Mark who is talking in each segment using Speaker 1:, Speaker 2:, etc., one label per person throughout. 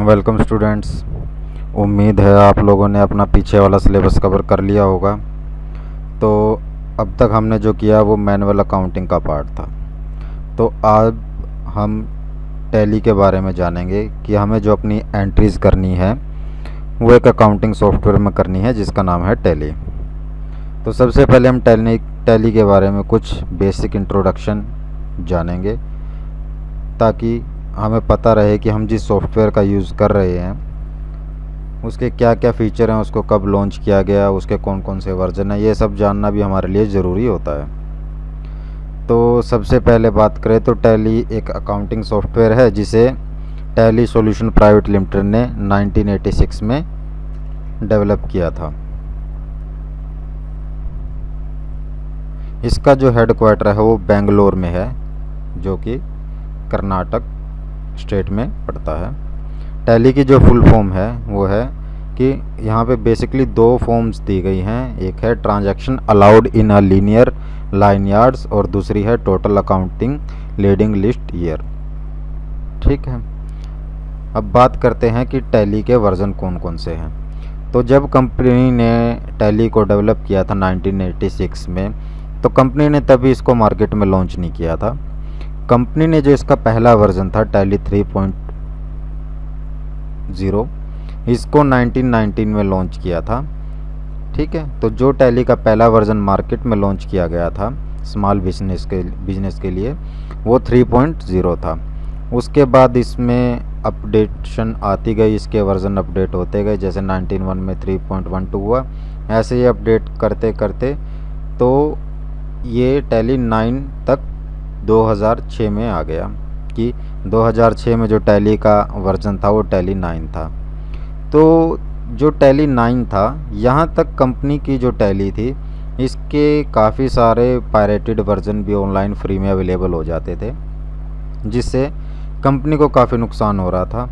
Speaker 1: Welcome students. उम्मीद है आप लोगों ने अपना पीछे वाला सिलेबस कवर कर लिया होगा। तो अब तक हमने जो किया वो मैनुअल अकाउंटिंग का पार्ट था। तो आज हम टैली के बारे में जानेंगे कि हमें जो अपनी एंट्रीज़ करनी है वो एक अकाउंटिंग सॉफ्टवेयर में करनी है जिसका नाम है टैली। तो सबसे पहले हम टैली के बारे में कुछ बेसिक इंट्रोडक्शन जानेंगे ताकि हमें पता रहे कि हम जिस सॉफ्टवेयर का यूज़ कर रहे हैं उसके क्या क्या फ़ीचर हैं, उसको कब लॉन्च किया गया, उसके कौन कौन से वर्जन हैं, ये सब जानना भी हमारे लिए ज़रूरी होता है। तो सबसे पहले बात करें तो टैली एक अकाउंटिंग सॉफ्टवेयर है जिसे टैली सॉल्यूशन प्राइवेट लिमिटेड ने 1986 में डेवलप किया था। इसका जो हेडक्वार्टर है वो बेंगलोर में है जो कि कर्नाटक स्टेट में पड़ता है। टैली की जो फुल फॉर्म है वो है कि यहाँ पे बेसिकली दो फॉर्म्स दी गई हैं, एक है transaction allowed in a linear line yards और दूसरी है total accounting leading list year. ठीक है, अब बात करते हैं कि टैली के वर्जन कौन कौन से हैं। तो जब कंपनी ने टैली को डेवलप किया था 1986 में, तो कंपनी ने तभी इसको मार्केट में लॉन्च नहीं किया था। कंपनी ने जो इसका पहला वर्जन था टैली 3.0 इसको 1919 में लॉन्च किया था। ठीक है, तो जो टैली का पहला वर्जन मार्केट में लॉन्च किया गया था स्मॉल बिजनेस के लिए वो 3.0 था। उसके बाद इसमें अपडेशन आती गई, इसके वर्जन अपडेट होते गए, जैसे 1991 में 3.12 हुआ, ऐसे ही अपडेट करते करते तो ये टैली 9 तक 2006 में आ गया कि 2006 में जो टैली का वर्जन था वो टैली 9 था। तो जो टैली 9 था यहाँ तक कंपनी की जो टैली थी इसके काफ़ी सारे पायरेटेड वर्जन भी ऑनलाइन फ्री में अवेलेबल हो जाते थे जिससे कंपनी को काफ़ी नुकसान हो रहा था।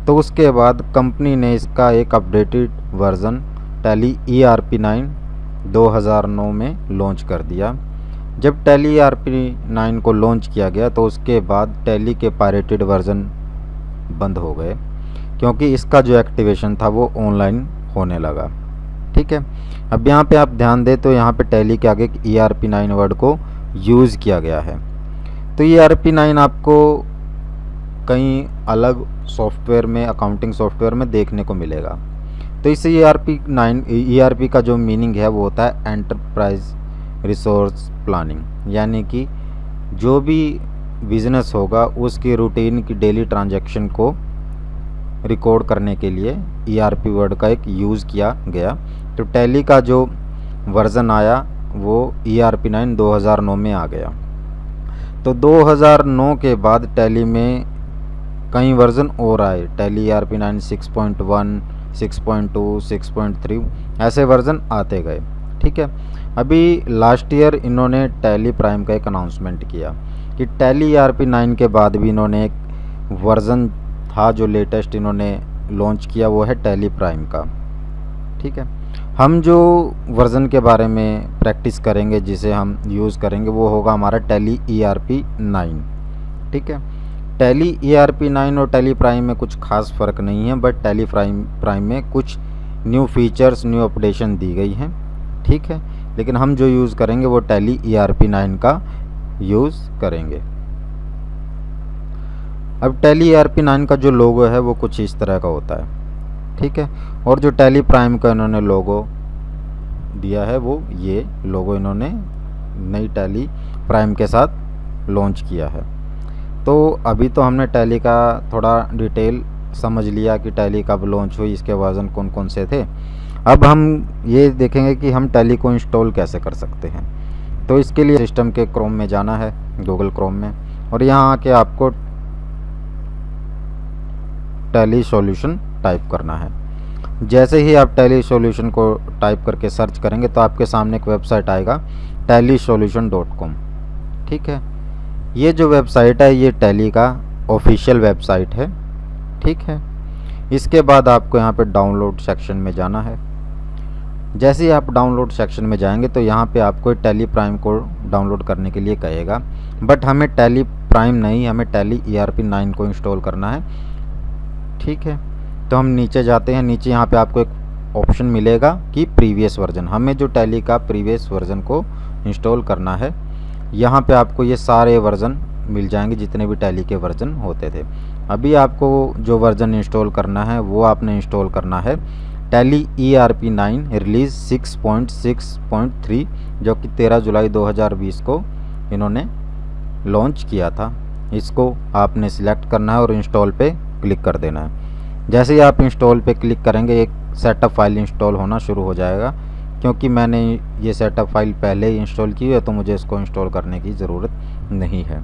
Speaker 1: तो उसके बाद कंपनी ने इसका एक अपडेटेड वर्जन टैली ERP9 2009 में लॉन्च कर दिया। जब टैली ERP9 को लॉन्च किया गया तो उसके बाद टैली के पायरेटेड वर्जन बंद हो गए क्योंकि इसका जो एक्टिवेशन था वो ऑनलाइन होने लगा। ठीक है, अब यहाँ पे आप ध्यान दें तो यहाँ पे टैली के आगे ERP9 वर्ड को यूज़ किया गया है। तो ERP9 आपको कई अलग सॉफ्टवेयर में, अकाउंटिंग सॉफ्टवेयर में देखने को मिलेगा। तो इस ERP का जो मीनिंग है वो होता है एंटरप्राइज रिसोर्स प्लानिंग, यानी कि जो भी बिजनेस होगा उसकी रूटीन की डेली ट्रांजैक्शन को रिकॉर्ड करने के लिए ERP वर्ड का एक यूज़ किया गया। तो टैली का जो वर्ज़न आया वो ERP9 2009 में आ गया। तो 2009 के बाद टैली में कई वर्ज़न और आए, टैली ERP9 6.1, 6.2, 6.3 ऐसे वर्ज़न आते गए। ठीक है, अभी लास्ट ईयर इन्होंने टैली प्राइम का एक अनाउंसमेंट किया कि टैली ERP9 के बाद भी इन्होंने एक वर्ज़न था जो लेटेस्ट इन्होंने लॉन्च किया वो है टैली प्राइम का। ठीक है, हम जो वर्ज़न के बारे में प्रैक्टिस करेंगे, जिसे हम यूज़ करेंगे, वो होगा हमारा टैली ERP9। ठीक है, टैली ERP9 और टैली प्राइम में कुछ खास फ़र्क नहीं है, बट टैली प्राइम में कुछ न्यू फीचर्स, न्यू अपडेशन दी गई हैं। ठीक है, लेकिन हम जो यूज़ करेंगे वो टैली ERP9 का यूज़ करेंगे। अब टैली ERP9 का जो लोगो है वो कुछ इस तरह का होता है। ठीक है, और जो टैली प्राइम का इन्होंने लोगो दिया है वो ये लोगो इन्होंने नई टैली प्राइम के साथ लॉन्च किया है। तो अभी तो हमने टैली का थोड़ा डिटेल समझ लिया कि टैली कब लॉन्च हुई, इसके वर्जन कौन कौन से थे। अब हम ये देखेंगे कि हम टैली को इंस्टॉल कैसे कर सकते हैं। तो इसके लिए सिस्टम के क्रोम में जाना है, गूगल क्रोम में, और यहाँ आके आपको टैली सॉल्यूशन टाइप करना है। जैसे ही आप टैली सॉल्यूशन को टाइप करके सर्च करेंगे तो आपके सामने एक वेबसाइट आएगा tallysolution.com। ठीक है, ये जो वेबसाइट है ये टैली का ऑफिशियल वेबसाइट है। ठीक है, इसके बाद आपको यहाँ पे डाउनलोड सेक्शन में जाना है। जैसे ही आप डाउनलोड सेक्शन में जाएंगे तो यहाँ पे आपको टैली प्राइम को डाउनलोड करने के लिए कहेगा, बट हमें टैली प्राइम नहीं, हमें टैली ERP9 को इंस्टॉल करना है। ठीक है, तो हम नीचे जाते हैं। नीचे यहाँ पे आपको एक ऑप्शन मिलेगा कि प्रीवियस वर्जन, हमें जो टैली का प्रीवियस वर्जन को इंस्टॉल करना है। यहाँ पे आपको ये सारे वर्जन मिल जाएंगे जितने भी टैली के वर्जन होते थे। अभी आपको जो वर्जन इंस्टॉल करना है वो आपने इंस्टॉल करना है टैली ERP 9 रिलीज़ 6.6.3 जो कि 13 जुलाई 2020 को इन्होंने लॉन्च किया था। इसको आपने सिलेक्ट करना है और इंस्टॉल पे क्लिक कर देना है। जैसे ही आप इंस्टॉल पे क्लिक करेंगे एक सेटअप फाइल इंस्टॉल होना शुरू हो जाएगा। क्योंकि मैंने ये सेटअप फाइल पहले ही इंस्टॉल की है तो मुझे इसको इंस्टॉल करने की ज़रूरत नहीं है।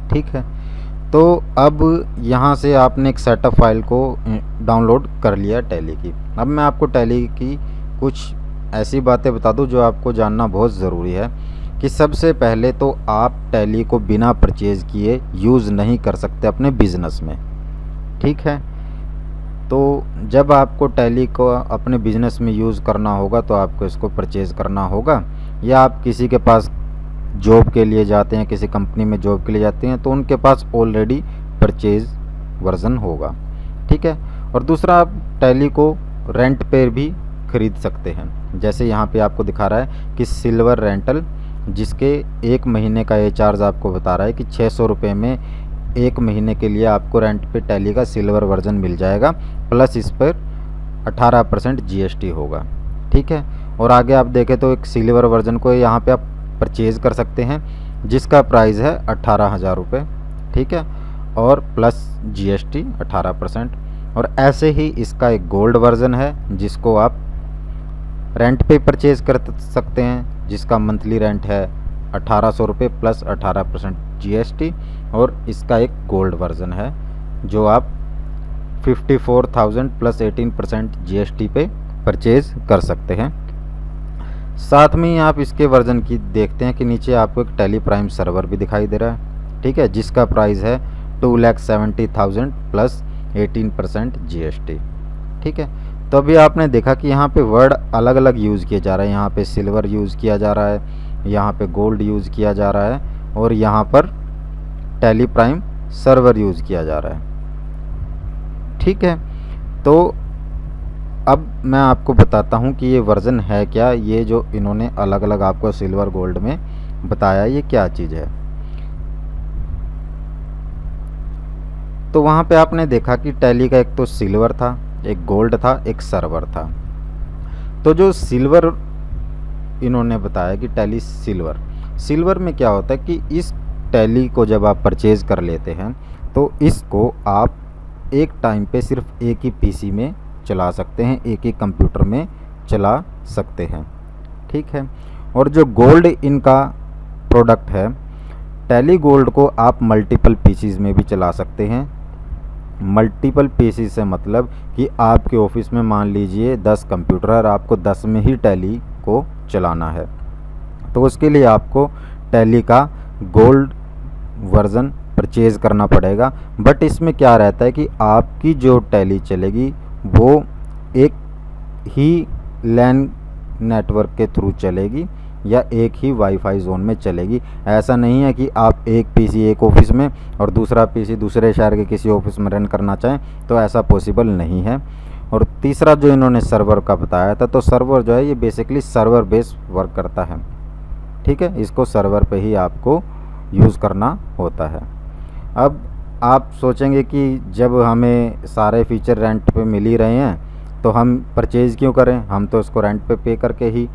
Speaker 1: ठीक है, तो अब यहाँ से आपने एक सेटअप फाइल को डाउनलोड कर लिया टैली की। अब मैं आपको टैली की कुछ ऐसी बातें बता दूँ जो आपको जानना बहुत ज़रूरी है कि सबसे पहले तो आप टैली को बिना परचेज़ किए यूज़ नहीं कर सकते अपने बिज़नेस में। ठीक है, तो जब आपको टैली को अपने बिज़नेस में यूज़ करना होगा तो आपको इसको परचेज़ करना होगा, या आप किसी के पास जॉब के लिए जाते हैं, किसी कंपनी में जॉब के लिए जाते हैं तो उनके पास ऑलरेडी परचेज वर्जन होगा। ठीक है, और दूसरा आप टैली को रेंट पर भी ख़रीद सकते हैं। जैसे यहाँ पे आपको दिखा रहा है कि सिल्वर रेंटल, जिसके 1 महीने का ये चार्ज आपको बता रहा है कि 600 रुपये में 1 महीने के लिए आपको रेंट पे टैली का सिल्वर वर्जन मिल जाएगा, प्लस इस पर 18% GST होगा। ठीक है, और आगे आप देखें तो एक सिल्वर वर्जन को यहाँ पे आप परचेज़ कर सकते हैं जिसका प्राइस है 18,000 रुपये। ठीक है, और प्लस GST 18%। और ऐसे ही इसका एक गोल्ड वर्जन है जिसको आप रेंट पे परचेज़ कर सकते हैं, जिसका मंथली रेंट है 1800 रुपये प्लस 18% GST। और इसका एक गोल्ड वर्जन है जो आप 54,000 प्लस 18% GST पे परचेज़ कर सकते हैं। साथ में ही आप इसके वर्जन की देखते हैं कि नीचे आपको एक टैली प्राइम सर्वर भी दिखाई दे रहा है। ठीक है, जिसका प्राइस है 2,70,000 प्लस 18% GST। ठीक है, तो अभी आपने देखा कि यहाँ पे वर्ड अलग अलग यूज़ किए जा रहे हैं। यहाँ पे सिल्वर यूज़ किया जा रहा है, यहाँ पे गोल्ड यूज़ किया जा रहा है, और यहाँ पर टैली प्राइम सर्वर यूज़ किया जा रहा है। ठीक है, तो अब मैं आपको बताता हूँ कि ये वर्जन है क्या। ये जो इन्होंने अलग अलग आपको सिल्वर गोल्ड में बताया ये क्या चीज़ है। तो वहाँ पे आपने देखा कि टैली का एक तो सिल्वर था, एक गोल्ड था, एक सर्वर था। तो जो सिल्वर इन्होंने बताया कि टैली सिल्वर में क्या होता है कि इस टैली को जब आप परचेज़ कर लेते हैं तो इसको आप एक टाइम पे सिर्फ एक ही PC में चला सकते हैं, एक ही कंप्यूटर में चला सकते हैं। ठीक है, और जो गोल्ड इनका प्रोडक्ट है टैली गोल्ड को आप मल्टीपल PCs में भी चला सकते हैं। मल्टीपल PC से मतलब कि आपके ऑफिस में मान लीजिए 10 कंप्यूटर है, आपको 10 में ही टैली को चलाना है तो उसके लिए आपको टैली का गोल्ड वर्जन परचेज़ करना पड़ेगा। बट इसमें क्या रहता है कि आपकी जो टैली चलेगी वो एक ही लैन नेटवर्क के थ्रू चलेगी या एक ही वाईफाई जोन में चलेगी। ऐसा नहीं है कि आप एक PC एक ऑफिस में और दूसरा PC दूसरे शहर के किसी ऑफिस में रन करना चाहें तो ऐसा पॉसिबल नहीं है। और तीसरा जो इन्होंने सर्वर का बताया था, तो सर्वर जो है ये बेसिकली सर्वर बेस वर्क करता है। ठीक है, इसको सर्वर पे ही आपको यूज़ करना होता है। अब आप सोचेंगे कि जब हमें सारे फीचर रेंट पे मिल ही रहे हैं तो हम परचेज़ क्यों करें, हम तो इसको रेंट पे करके ही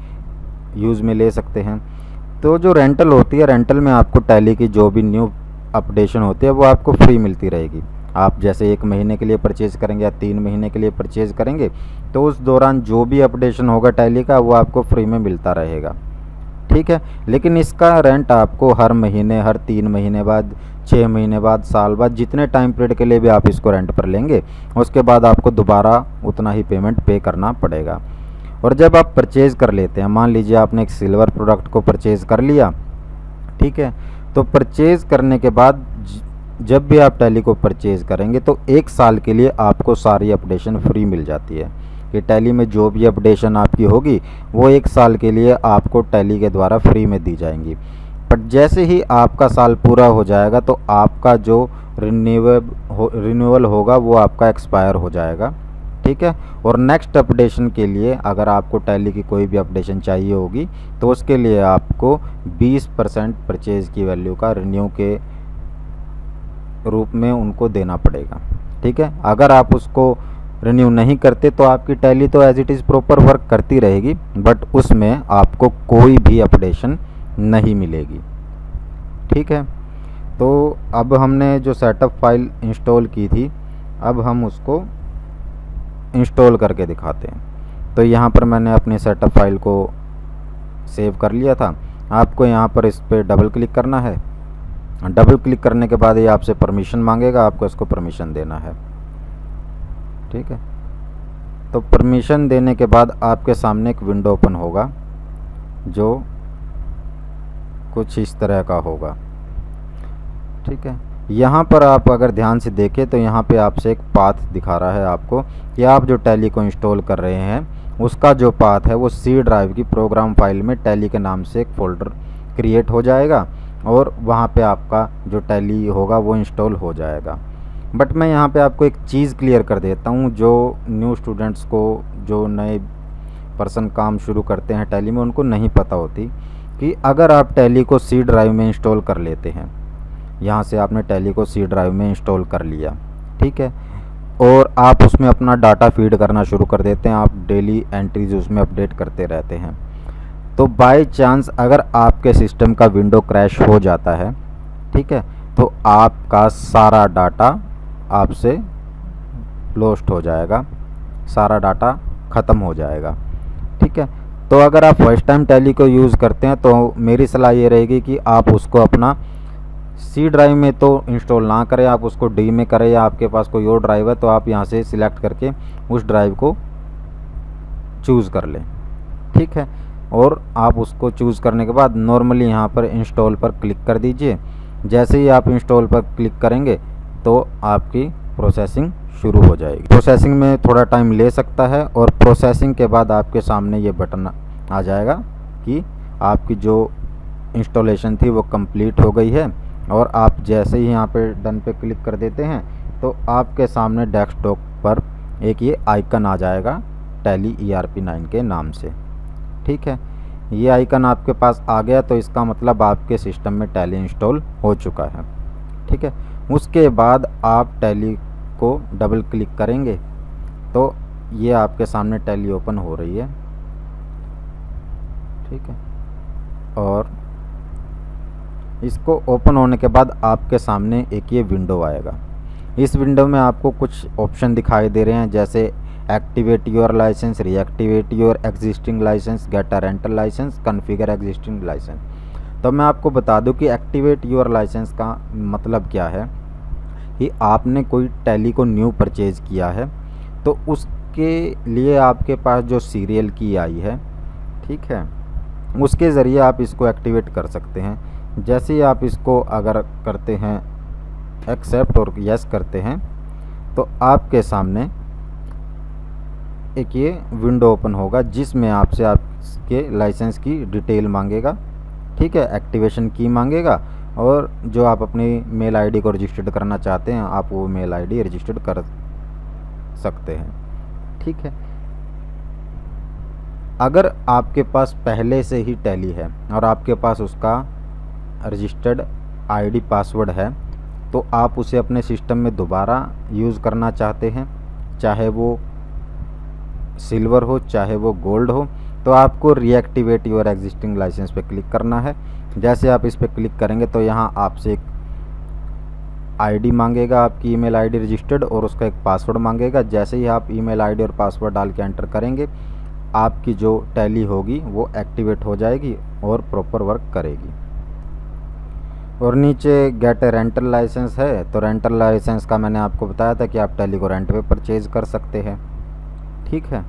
Speaker 1: यूज़ में ले सकते हैं। तो जो रेंटल होती है, रेंटल में आपको टैली की जो भी न्यू अपडेशन होती है वो आपको फ्री मिलती रहेगी। आप जैसे 1 महीने के लिए परचेज़ करेंगे या 3 महीने के लिए परचेज़ करेंगे तो उस दौरान जो भी अपडेशन होगा टैली का वो आपको फ्री में मिलता रहेगा। ठीक है, लेकिन इसका रेंट आपको हर महीने, हर 3 महीने बाद, 6 महीने बाद, साल बाद, जितने टाइम पीरियड के लिए भी आप इसको रेंट पर लेंगे उसके बाद आपको दोबारा उतना ही पेमेंट पे करना पड़ेगा। और जब आप परचेज़ कर लेते हैं, मान लीजिए आपने एक सिल्वर प्रोडक्ट को परचेज़ कर लिया, ठीक है, तो परचेज़ करने के बाद जब भी आप टैली को परचेज़ करेंगे तो 1 साल के लिए आपको सारी अपडेशन फ्री मिल जाती है। कि टैली में जो भी अपडेशन आपकी होगी वो 1 साल के लिए आपको टैली के द्वारा फ्री में दी जाएंगी। बट जैसे ही आपका साल पूरा हो जाएगा तो आपका जो रिन्यूअल होगा वो आपका एक्सपायर हो जाएगा, ठीक है। और नेक्स्ट अपडेशन के लिए अगर आपको टैली की कोई भी अपडेशन चाहिए होगी तो उसके लिए आपको 20% परचेज़ की वैल्यू का रिन्यू के रूप में उनको देना पड़ेगा, ठीक है। अगर आप उसको रिन्यू नहीं करते तो आपकी टैली तो as it is proper work करती रहेगी, बट उसमें आपको कोई भी अपडेशन नहीं मिलेगी, ठीक है। तो अब हमने जो सेटअप फाइल इंस्टॉल की थी, अब हम उसको इंस्टॉल करके दिखाते हैं। तो यहाँ पर मैंने अपनी सेटअप फाइल को सेव कर लिया था। आपको यहाँ पर इस पर डबल क्लिक करना है। डबल क्लिक करने के बाद ये आपसे परमिशन मांगेगा, आपको इसको परमिशन देना है, ठीक है। तो परमिशन देने के बाद आपके सामने एक विंडो ओपन होगा जो कुछ इस तरह का होगा, ठीक है। यहाँ पर आप अगर ध्यान से देखें तो यहाँ पे आपसे एक पाथ दिखा रहा है आपको कि आप जो टैली को इंस्टॉल कर रहे हैं उसका जो पाथ है वो सी ड्राइव की प्रोग्राम फाइल में टैली के नाम से एक फ़ोल्डर क्रिएट हो जाएगा और वहाँ पे आपका जो टैली होगा वो इंस्टॉल हो जाएगा। बट मैं यहाँ पे आपको एक चीज़ क्लियर कर देता हूँ, जो न्यू स्टूडेंट्स को, जो नए पर्सन काम शुरू करते हैं टैली में, उनको नहीं पता होती कि अगर आप टैली को सी ड्राइव में इंस्टॉल कर लेते हैं, यहाँ से आपने टैली को सी ड्राइव में इंस्टॉल कर लिया, ठीक है, और आप उसमें अपना डाटा फीड करना शुरू कर देते हैं, आप डेली एंट्रीज उसमें अपडेट करते रहते हैं, तो बाय चांस अगर आपके सिस्टम का विंडो क्रैश हो जाता है, ठीक है, तो आपका सारा डाटा आपसे लॉस्ट हो जाएगा, सारा डाटा ख़त्म हो जाएगा, ठीक है। तो अगर आप फर्स्ट टाइम टैली को यूज़ करते हैं तो मेरी सलाह ये रहेगी कि आप उसको अपना सी ड्राइव में तो इंस्टॉल ना करें, आप उसको डी में करें, या आपके पास कोई और ड्राइव है तो आप यहाँ से सिलेक्ट करके उस ड्राइव को चूज़ कर लें, ठीक है। और आप उसको चूज़ करने के बाद नॉर्मली यहाँ पर इंस्टॉल पर क्लिक कर दीजिए। जैसे ही आप इंस्टॉल पर क्लिक करेंगे तो आपकी प्रोसेसिंग शुरू हो जाएगी। प्रोसेसिंग में थोड़ा टाइम ले सकता है और प्रोसेसिंग के बाद आपके सामने ये बटन आ जाएगा कि आपकी जो इंस्टॉलेशन थी वो कंप्लीट हो गई है, और आप जैसे ही यहाँ पे डन पे क्लिक कर देते हैं तो आपके सामने डेस्कटॉप पर एक ये आइकन आ जाएगा टैली ERP9 के नाम से, ठीक है। ये आइकन आपके पास आ गया तो इसका मतलब आपके सिस्टम में टैली इंस्टॉल हो चुका है, ठीक है। उसके बाद आप टैली को डबल क्लिक करेंगे तो ये आपके सामने टैली ओपन हो रही है, ठीक है। और इसको ओपन होने के बाद आपके सामने एक ये विंडो आएगा। इस विंडो में आपको कुछ ऑप्शन दिखाई दे रहे हैं, जैसे activate your licence, reactivate your existing licence, get a rental licence, configure existing licence. तो मैं आपको बता दूं कि एक्टिवेट योर लाइसेंस का मतलब क्या है कि आपने कोई टैली को न्यू परचेज़ किया है तो उसके लिए आपके पास जो सीरियल की आई है, ठीक है, उसके ज़रिए आप इसको एक्टिवेट कर सकते हैं। जैसे ही आप इसको अगर करते हैं एक्सेप्ट और यस करते हैं तो आपके सामने एक ये विंडो ओपन होगा जिसमें आपसे आपके लाइसेंस की डिटेल मांगेगा, ठीक है, एक्टिवेशन की मांगेगा, और जो आप अपनी मेल आईडी को रजिस्टर्ड करना चाहते हैं आप वो मेल आईडी रजिस्टर्ड कर सकते हैं, ठीक है। अगर आपके पास पहले से ही टैली है और आपके पास उसका रजिस्टर्ड आईडी पासवर्ड है तो आप उसे अपने सिस्टम में दोबारा यूज़ करना चाहते हैं, चाहे वो सिल्वर हो चाहे वो गोल्ड हो, तो आपको रीएक्टिवेट योर एग्जिस्टिंग लाइसेंस पे क्लिक करना है। जैसे आप इस पर क्लिक करेंगे तो यहाँ आपसे एक आईडी मांगेगा, आपकी ईमेल आईडी रजिस्टर्ड, और उसका एक पासवर्ड मांगेगा। जैसे ही आप ईमेल आईडी और पासवर्ड डाल के एंटर करेंगे आपकी जो टैली होगी वो एक्टिवेट हो जाएगी और प्रॉपर वर्क करेगी। और नीचे गेट रेंटल लाइसेंस है, तो रेंटल लाइसेंस का मैंने आपको बताया था कि आप टैली को रेंट पे परचेज़ कर सकते हैं, ठीक है।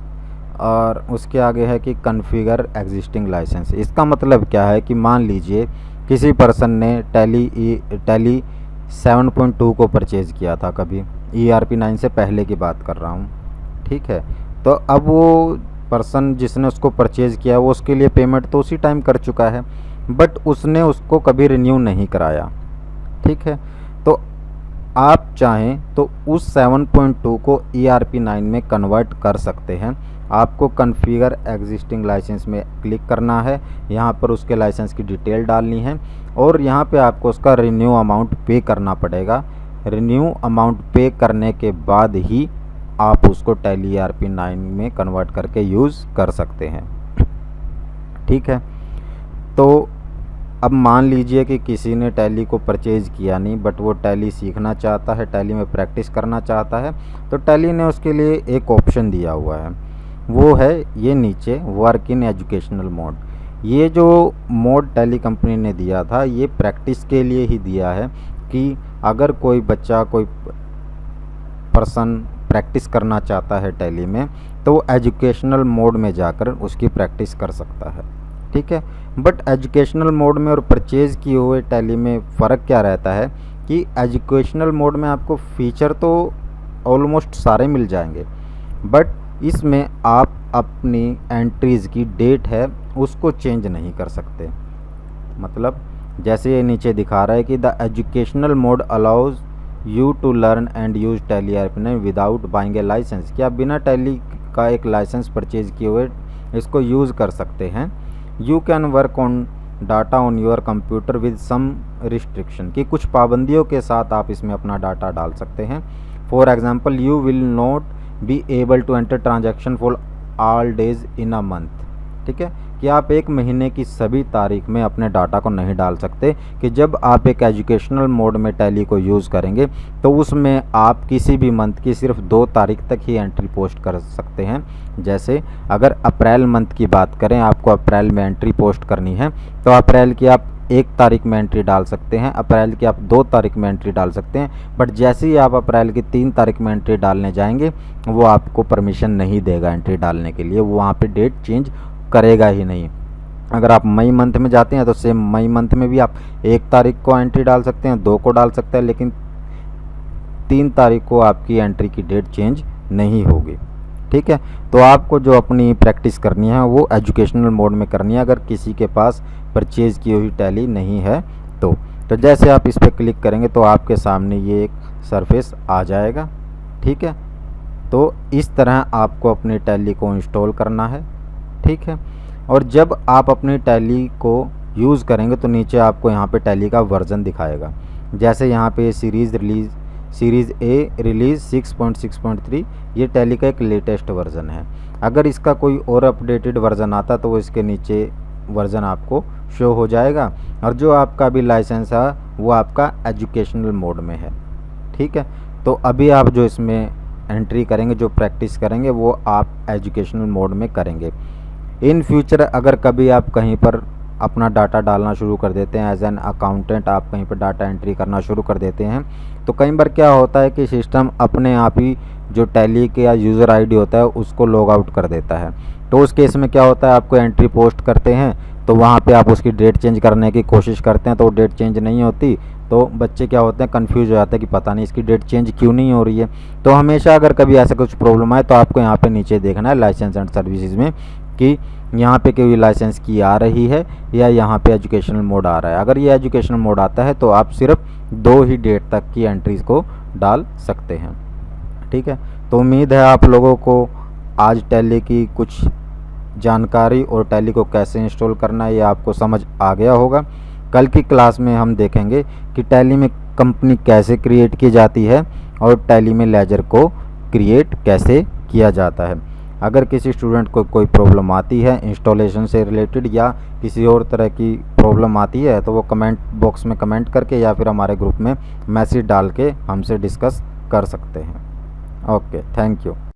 Speaker 1: और उसके आगे है कि कॉन्फ़िगर एग्जिस्टिंग लाइसेंस। इसका मतलब क्या है कि मान लीजिए किसी पर्सन ने टैली 7.2 को परचेज़ किया था कभी, ERP9 से पहले की बात कर रहा हूँ, ठीक है। तो अब वो पर्सन जिसने उसको परचेज़ किया वो उसके लिए पेमेंट तो उसी टाइम कर चुका है, बट उसने उसको कभी रिन्यू नहीं कराया। ठीक है, तो आप चाहें तो उस 7.2 को ERP9 में कन्वर्ट कर सकते हैं। आपको कॉन्फ़िगर एग्जिस्टिंग लाइसेंस में क्लिक करना है, यहाँ पर उसके लाइसेंस की डिटेल डालनी है और यहाँ पे आपको उसका रिन्यू अमाउंट पे करना पड़ेगा। रिन्यू अमाउंट पे करने के बाद ही आप उसको टैली ERP9 में कन्वर्ट करके यूज़ कर सकते हैं। ठीक है, तो अब मान लीजिए कि किसी ने टैली को परचेज़ किया नहीं, बट वो टैली सीखना चाहता है, टैली में प्रैक्टिस करना चाहता है, तो टैली ने उसके लिए एक ऑप्शन दिया हुआ है, वो है ये नीचे वर्क इन एजुकेशनल मोड। ये जो मोड टैली कंपनी ने दिया था ये प्रैक्टिस के लिए ही दिया है कि अगर कोई बच्चा, कोई पर्सन प्रैक्टिस करना चाहता है टैली में, तो वो एजुकेशनल मोड में जाकर उसकी प्रैक्टिस कर सकता है। ठीक है, बट एजुकेशनल मोड में और परचेज़ किए हुए टैली में फ़र्क क्या रहता है कि एजुकेशनल मोड में आपको फ़ीचर तो ऑलमोस्ट सारे मिल जाएंगे, बट इसमें आप अपनी एंट्रीज़ की डेट है उसको चेंज नहीं कर सकते। मतलब जैसे ये नीचे दिखा रहा है कि the educational mode allows you to learn and use Tally ERP9 without buying a licence, कि आप बिना टैली का एक लाइसेंस परचेज किए हुए इसको यूज़ कर सकते हैं। You can work on data on your computer with some restriction, कि कुछ पाबंदियों के साथ आप इसमें अपना डाटा डाल सकते हैं। For example you will not be able to enter transaction for all days in a month. ठीक है, कि आप एक महीने की सभी तारीख में अपने डाटा को नहीं डाल सकते, कि जब आप एक एजुकेशनल मोड में टैली को यूज़ करेंगे तो उसमें आप किसी भी मंथ की सिर्फ 2 तारीख तक ही एंट्री पोस्ट कर सकते हैं। जैसे अगर अप्रैल मंथ की बात करें, आपको अप्रैल में एंट्री पोस्ट करनी है तो अप्रैल की आप 1 तारीख में एंट्री डाल सकते हैं, अप्रैल की आप 2 तारीख में एंट्री डाल सकते हैं, बट जैसे ही आप अप्रैल की 3 तारीख में एंट्री डालने जाएंगे वो आपको परमिशन नहीं देगा एंट्री डालने के लिए, वो वहाँ पे डेट चेंज करेगा ही नहीं। अगर आप मई मंथ में जाते हैं तो सेम मई मंथ में भी आप 1 तारीख को एंट्री डाल सकते हैं, 2 को डाल सकते हैं, लेकिन 3 तारीख को आपकी एंट्री की डेट चेंज नहीं होगी। ठीक है, तो आपको जो अपनी प्रैक्टिस करनी है वो एजुकेशनल मोड में करनी है, अगर किसी के पास परचेज़ की हुई टैली नहीं है तो जैसे आप इस पर क्लिक करेंगे तो आपके सामने ये एक सरफेस आ जाएगा। ठीक है, तो इस तरह आपको अपनी टैली को इंस्टॉल करना है। ठीक है, और जब आप अपनी टैली को यूज़ करेंगे तो नीचे आपको यहाँ पे टैली का वर्ज़न दिखाएगा। जैसे यहाँ पे सीरीज़ ए रिलीज़ 6.6.3, ये टैली का एक लेटेस्ट वर्ज़न है। अगर इसका कोई और अपडेटेड वर्ज़न आता तो वो इसके नीचे वर्ज़न आपको शो हो जाएगा, और जो आपका भी लाइसेंस है वो आपका एजुकेशनल मोड में है। ठीक है, तो अभी आप जो इसमें एंट्री करेंगे, जो प्रैक्टिस करेंगे, वो आप एजुकेशनल मोड में करेंगे। इन फ्यूचर अगर कभी आप कहीं पर अपना डाटा डालना शुरू कर देते हैं, एज एन अकाउंटेंट आप कहीं पर डाटा एंट्री करना शुरू कर देते हैं, तो कई बार क्या होता है कि सिस्टम अपने आप ही जो टैली के या यूज़र आईडी होता है उसको लॉग आउट कर देता है। तो उस केस में क्या होता है, आपको एंट्री पोस्ट करते हैं तो वहाँ पे आप उसकी डेट चेंज करने की कोशिश करते हैं तो डेट चेंज नहीं होती, तो बच्चे क्या होते हैं, कंफ्यूज हो जाते हैं कि पता नहीं इसकी डेट चेंज क्यों नहीं हो रही है। तो हमेशा अगर कभी ऐसा कुछ प्रॉब्लम आए तो आपको यहाँ पे नीचे देखना है लाइसेंस एंड सर्विसेज में कि यहाँ पे कोई लाइसेंस की आ रही है या यहाँ पे एजुकेशनल मोड आ रहा है। अगर ये एजुकेशनल मोड आता है तो आप सिर्फ 2 ही डेट तक की एंट्रीज़ को डाल सकते हैं। ठीक है, तो उम्मीद है आप लोगों को आज टैली की कुछ जानकारी और टैली को कैसे इंस्टॉल करना है ये आपको समझ आ गया होगा। कल की क्लास में हम देखेंगे कि टैली में कंपनी कैसे क्रिएट की जाती है और टैली में लेजर को क्रिएट कैसे किया जाता है। अगर किसी स्टूडेंट को कोई प्रॉब्लम आती है इंस्टॉलेशन से रिलेटेड या किसी और तरह की प्रॉब्लम आती है तो वो कमेंट बॉक्स में कमेंट करके या फिर हमारे ग्रुप में मैसेज डाल के हमसे डिस्कस कर सकते हैं। Okay, thank you.